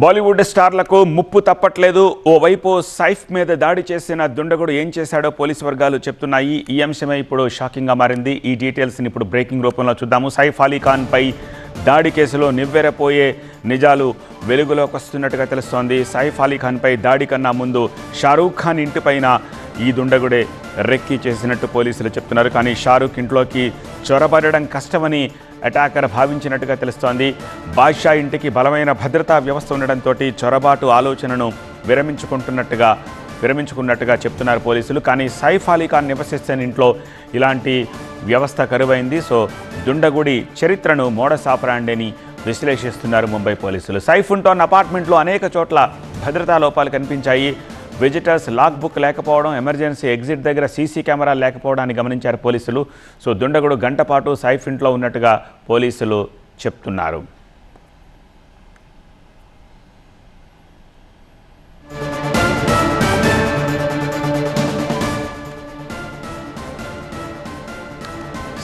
బాలీవుడ్ స్టార్లకు ముప్పు తప్పట్లేదు. ఓవైపు సైఫ్ మీద దాడి చేసిన దుండగుడు ఏం చేశాడో పోలీసు వర్గాలు చెప్తున్నాయి. ఈ అంశమే ఇప్పుడు షాకింగ్గా మారింది. ఈ డీటెయిల్స్ని ఇప్పుడు బ్రేకింగ్ రూపంలో చూద్దాము. సైఫ్ అలీ ఖాన్పై దాడి కేసులో నివ్వెరపోయే నిజాలు వెలుగులోకి వస్తున్నట్టుగా తెలుస్తోంది. సైఫ్ అలీ ఖాన్పై దాడి కన్నా ముందు షారూఖ్ ఖాన్ ఇంటిపైన ఈ దుండగుడే రెక్కి చేసినట్టు పోలీసులు చెప్తున్నారు. కానీ షారూఖ్ ఇంట్లోకి చొరబడడం కష్టమని అటాకర్ భావించినట్టుగా తెలుస్తోంది. బాద్షా ఇంటికి బలమైన భద్రతా వ్యవస్థ ఉండడంతో చొరబాటు ఆలోచనను విరమించుకున్నట్టుగా చెప్తున్నారు పోలీసులు. కానీ సైఫ్ అలీ ఖాన్ నివసిస్తున్న ఇంట్లో ఇలాంటి వ్యవస్థ కరువైంది. సో దుండగుడి చరిత్రను మోడస్ ఆపరాండిని విశ్లేషిస్తున్నారు ముంబై పోలీసులు. సైఫ్ ఉంటోన్న అపార్ట్మెంట్లో అనేక చోట్ల భద్రతా లోపాలు కనిపించాయి. విజిటర్స్ లాక్ బుక్ లేకపోవడం, ఎమర్జెన్సీ ఎగ్జిట్ దగ్గర సీసీ కెమెరాలు లేకపోవడాన్ని గమనించారు పోలీసులు. సో దుండగుడు గంట పాటు సైఫ్ ఇంట్లో ఉన్నట్టుగా పోలీసులు చెప్తున్నారు.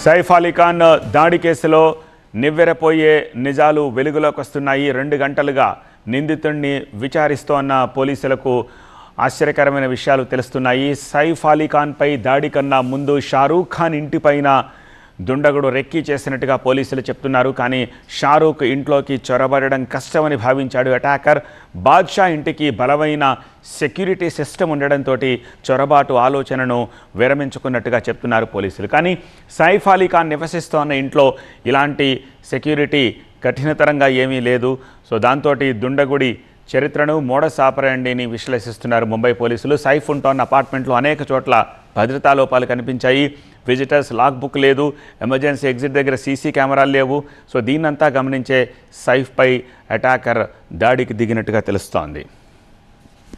సైఫ్ అలీ ఖాన్ దాడి కేసులో నివ్వెరపోయే నిజాలు వెలుగులోకి వస్తున్నాయి. 2 గంటలుగా నిందితుడిని విచారిస్తోన్న పోలీసులకు ఆశ్చర్యకరమైన విషయాలు తెలుస్తున్నాయి. సైఫ్ అలీ ఖాన్పై దాడి కన్నా ముందు షారూఖ్ ఖాన్ ఇంటిపైన దుండగుడు రెక్కీ చేసినట్టుగా పోలీసులు చెప్తున్నారు. కానీ షారూఖ్ ఇంట్లోకి చొరబడడం కష్టమని భావించాడు అటాకర్. బాద్షా ఇంటికి బలమైన సెక్యూరిటీ సిస్టమ్ ఉండడంతో చొరబాటు ఆలోచనను విరమించుకున్నట్టుగా చెప్తున్నారు పోలీసులు. కానీ సైఫ్ అలీ ఖాన్ నివసిస్తోన్న ఇంట్లో ఇలాంటి సెక్యూరిటీ కఠినతరంగా ఏమీ లేదు. సో దాంతో దుండగుడి చరిత్రను మోడస్ ఆపరాండిని విశ్లేషిస్తున్నారు ముంబై పోలీసులు. సైఫ్ ఉంటోన్న అపార్ట్మెంట్లో అనేక చోట్ల భద్రతా లోపాలు కనిపించాయి. విజిటర్స్ లాక్ బుక్ లేదు, ఎమర్జెన్సీ ఎగ్జిట్ దగ్గర సీసీ కెమెరాలు లేవు. సో దీన్నంతా గమనించే సైఫ్పై అటాకర్ దాడికి దిగినట్టుగా తెలుస్తోంది.